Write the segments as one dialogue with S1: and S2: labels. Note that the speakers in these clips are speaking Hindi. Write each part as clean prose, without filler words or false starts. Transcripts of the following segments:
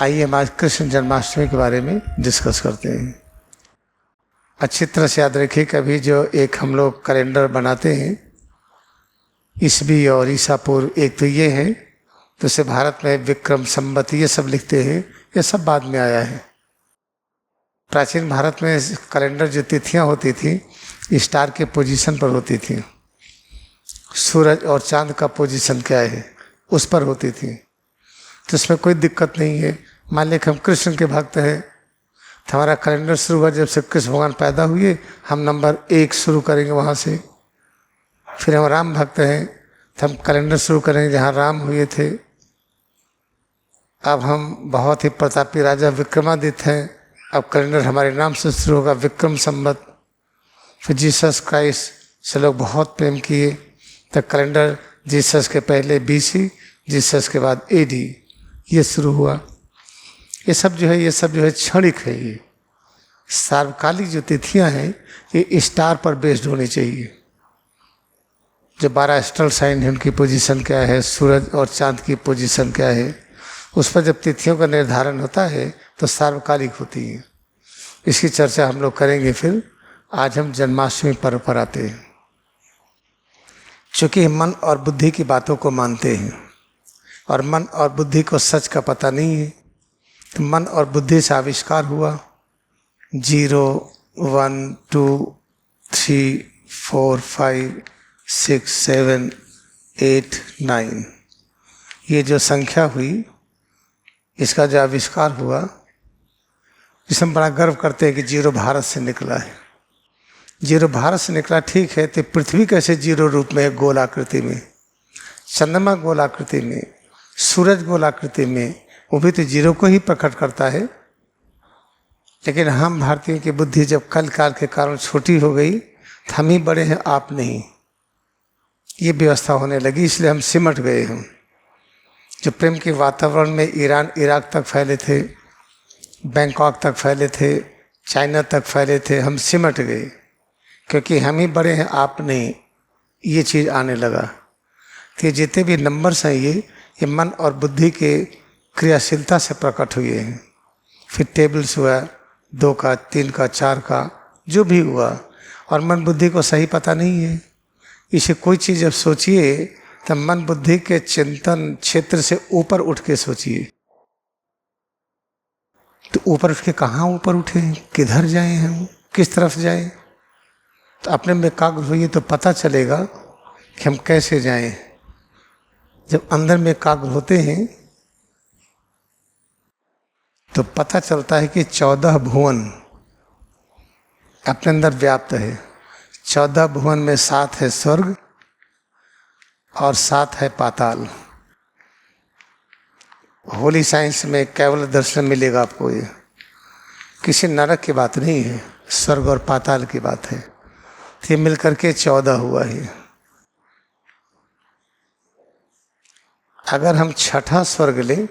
S1: आइए हम आज कृष्ण जन्माष्टमी के बारे में डिस्कस करते हैं। अच्छी तरह से याद रखिए, कभी जो एक हम लोग कैलेंडर बनाते हैं ईसवी और ईसा पूर्व, एक तो ये है, दूसरे भारत में विक्रम संवत ये सब लिखते हैं, ये सब बाद में आया है। प्राचीन भारत में कैलेंडर जो तिथियां होती थी स्टार के पोजीशन पर होती थी, सूरज और चांद का पोजीशन क्या है उस पर होती थी, तो इसमें कोई दिक्कत नहीं है। मान लें कि हम कृष्ण के भक्त हैं तो हमारा कैलेंडर शुरू हुआ जब से कृष्ण भगवान पैदा हुए, हम नंबर 1 शुरू करेंगे वहाँ से। फिर हम राम भक्त हैं तो हम कैलेंडर शुरू करेंगे जहाँ राम हुए थे। अब हम बहुत ही प्रतापी राजा विक्रमादित्य हैं, अब कैलेंडर हमारे नाम से शुरू होगा, विक्रम संवत। फिर जीसस क्राइस्ट से लोग बहुत प्रेम किए तो कैलेंडर जीसस के पहले BC, जीसस के बाद AD ये शुरू हुआ। ये सब जो है क्षणिक है। ये सार्वकालिक जो तिथियां हैं ये स्टार पर बेस्ड होनी चाहिए। जो 12 स्टार साइन है उनकी पोजीशन क्या है, सूरज और चांद की पोजीशन क्या है, उस पर जब तिथियों का निर्धारण होता है तो सार्वकालिक होती है। इसकी चर्चा हम लोग करेंगे। फिर आज हम जन्माष्टमी पर्व पर आते हैं। चूँकि मन और बुद्धि की बातों को मानते हैं और मन और बुद्धि को सच का पता नहीं है, तो मन और बुद्धि से आविष्कार हुआ 0, 1, 2, 3, 4, 5, 6, 7, 8, 9 ये जो संख्या हुई, इसका जो आविष्कार हुआ, इसमें बड़ा गर्व करते हैं कि 0 भारत से निकला है। 0 भारत से निकला, ठीक है, तो पृथ्वी कैसे 0 रूप में है, गोलाकृति में, चंद्रमा गोलाकृति में, सूरज गोलाकृति में, वो भी तो 0 को ही प्रकट करता है। लेकिन हम भारतीयों की बुद्धि जब कल काल के कारण छोटी हो गई तो हम ही बड़े हैं, आप नहीं, ये व्यवस्था होने लगी, इसलिए हम सिमट गए। हम जो प्रेम के वातावरण में ईरान इराक तक फैले थे, बैंकॉक तक फैले थे, चाइना तक फैले थे, हम सिमट गए क्योंकि हम ही बड़े हैं, आप नहीं, ये चीज़ आने लगा। कि जितने भी नंबर्स हैं ये मन और बुद्धि के क्रियाशीलता से प्रकट हुए हैं। फिर टेबल्स हुआ 2 का, 3 का, 4 का, जो भी हुआ, और मन बुद्धि को सही पता नहीं है। इसे कोई चीज़ जब सोचिए तब मन बुद्धि के चिंतन क्षेत्र से ऊपर उठ के सोचिए। तो ऊपर उठ के कहाँ ऊपर उठे, किधर जाए हम, किस तरफ जाए, तो अपने में एकाग्र होइए तो पता चलेगा कि हम कैसे जाएं। जब अंदर में एकाग्र होते हैं तो पता चलता है कि 14 भुवन अपने अंदर व्याप्त है। 14 भुवन में 7 है स्वर्ग और 7 है पाताल। होली साइंस में केवल दर्शन मिलेगा आपको, ये किसी नरक की बात नहीं है, स्वर्ग और पाताल की बात है। ये मिलकर के 14 हुआ है। अगर हम 6ठा स्वर्ग लें,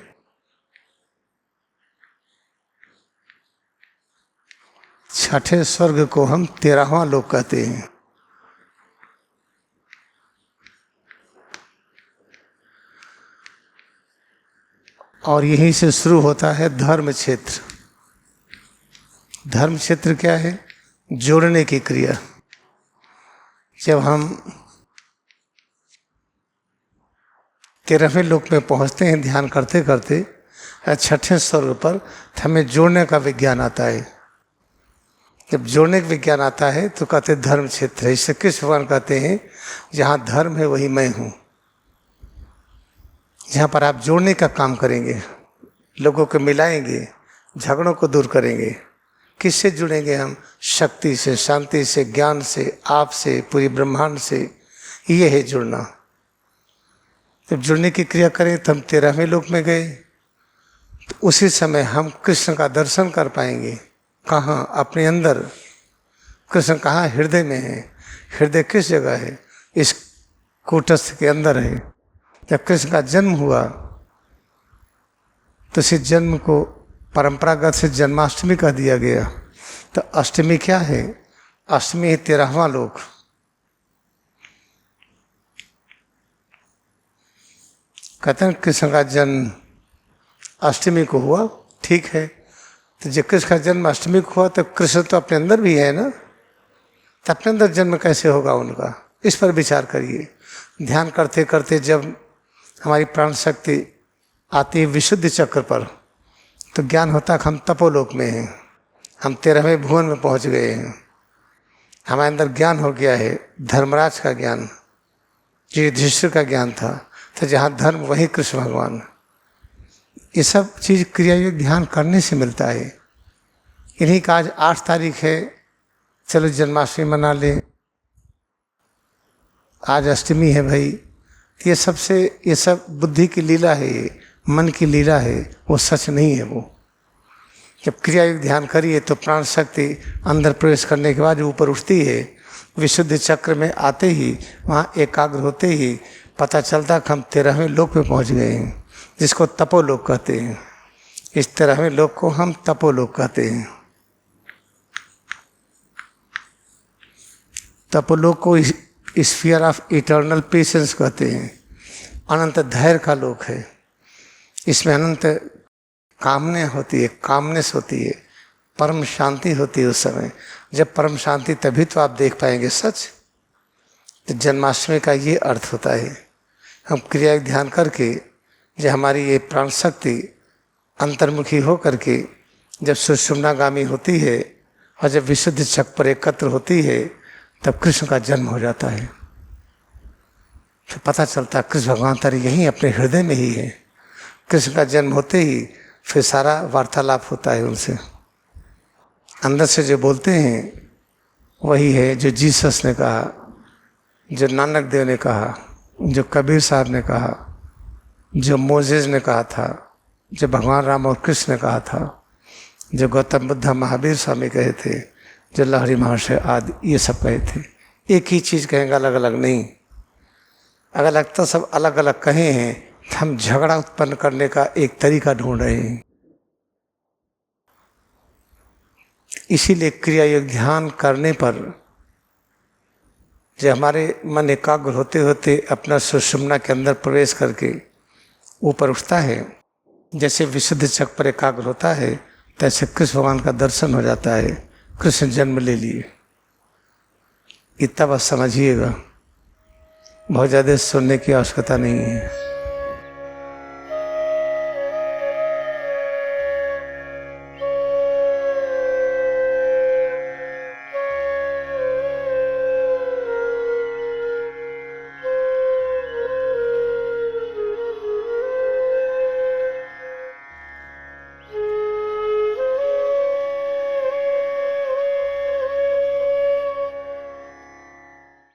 S1: छठे स्वर्ग को हम 13वां लोक कहते हैं। और यहीं से शुरू होता है धर्म क्षेत्र। धर्म क्षेत्र क्या है, जोड़ने की क्रिया। जब हम 13वें लोक में पहुंचते हैं ध्यान करते करते, 6ठे स्वर्ग पर हमें जोड़ने का विज्ञान आता है। जब जोड़ने का विज्ञान आता है तो कहते हैं धर्म क्षेत्र है। इससे कृष्ण भगवान कहते हैं जहाँ धर्म है वही मैं हूँ। जहाँ पर आप जोड़ने का काम करेंगे, लोगों को मिलाएंगे, झगड़ों को दूर करेंगे। किससे जुड़ेंगे हम, शक्ति से, शांति से, ज्ञान से, आप से, पूरी ब्रह्मांड से। ये है जुड़ना। जब जुड़ने की क्रिया करें तो हम 13वें लोक में गए, तो उसी समय हम कृष्ण का दर्शन कर पाएंगे। कहाँ, अपने अंदर। कृष्ण कहाँ, हृदय में है। हृदय किस जगह है, इस कूटस्थ के अंदर है। जब कृष्ण का जन्म हुआ तो इस जन्म को परंपरागत से जन्माष्टमी कह दिया गया। तो अष्टमी क्या है, अष्टमी है 13वां लोक। कहते हैं कृष्ण का जन्म अष्टमी को हुआ, ठीक है, तो जब कृष्ण का जन्म अष्टमी को हुआ तो कृष्ण तो अपने अंदर भी है ना, तो अपने अंदर जन्म कैसे होगा उनका, इस पर विचार करिए। ध्यान करते करते जब हमारी प्राण शक्ति आती है विशुद्ध चक्र पर, तो ज्ञान होता है कि हम तपोलोक में हैं, हम 13वें भुवन में पहुंच गए हैं। हमारे अंदर ज्ञान हो गया है, धर्मराज का ज्ञान, जो युधिष्ठिर का ज्ञान था, तो जहाँ धर्म वहीं कृष्ण भगवान। ये सब चीज़ क्रियायोग ध्यान करने से मिलता है। इन्हीं का आज 8 तारीख है, चलो जन्माष्टमी मना लें, आज अष्टमी है भाई। ये सब बुद्धि की लीला है, ये मन की लीला है, वो सच नहीं है। वो जब क्रियायोग ध्यान करिए तो प्राण शक्ति अंदर प्रवेश करने के बाद ऊपर उठती है, विशुद्ध चक्र में आते ही, वहाँ एकाग्र होते ही पता चलता कि हम 13वें लोक में पहुँच गए हैं, जिसको तपोलोक कहते हैं। इस 13वें लोक को हम तपोलोक कहते हैं। तपोलोक को स्फीयर ऑफ इटर्नल पेशेंस कहते हैं। अनंत धैर्य का लोक है। इसमें अनंत कामना होती है, कामनेस होती है, परम शांति होती है। उस समय जब परम शांति, तभी तो आप देख पाएंगे सच। तो जन्माष्टमी का ये अर्थ होता है, हम क्रिया ध्यान करके जब हमारी ये प्राण शक्ति अंतर्मुखी हो करके जब सुषुम्नागामी होती है और जब विशुद्ध चक्र पर एकत्र होती है, तब कृष्ण का जन्म हो जाता है। फिर पता चलता है कृष्ण भगवान तारी यहीं अपने हृदय में ही है। कृष्ण का जन्म होते ही फिर सारा वार्तालाप होता है उनसे। अंदर से जो बोलते हैं वही है जो जीसस ने कहा, जो नानक देव ने कहा, जो कबीर साहब ने कहा, जो मोजेज ने कहा था, जो भगवान राम और कृष्ण ने कहा था, जो गौतम बुद्ध महावीर स्वामी कहे थे, जो लहरी महर्षि आदि ये सब कहे थे। एक ही चीज़ कहेंगे, अलग अलग नहीं। अगर लगता सब अलग अलग कहे हैं तो हम झगड़ा उत्पन्न करने का एक तरीका ढूंढ रहे हैं। इसीलिए क्रिया योग ध्यान करने पर जब हमारे मन एकाग्र होते होते अपना सुषुम्ना के अंदर प्रवेश करके ऊपर उठता है, जैसे विशुद्ध चक्र पर एकाग्र होता है, तैसे कृष्ण भगवान का दर्शन हो जाता है। कृष्ण जन्म ले लिए, इतना बस समझिएगा, बहुत ज़्यादा सुनने की आवश्यकता नहीं है।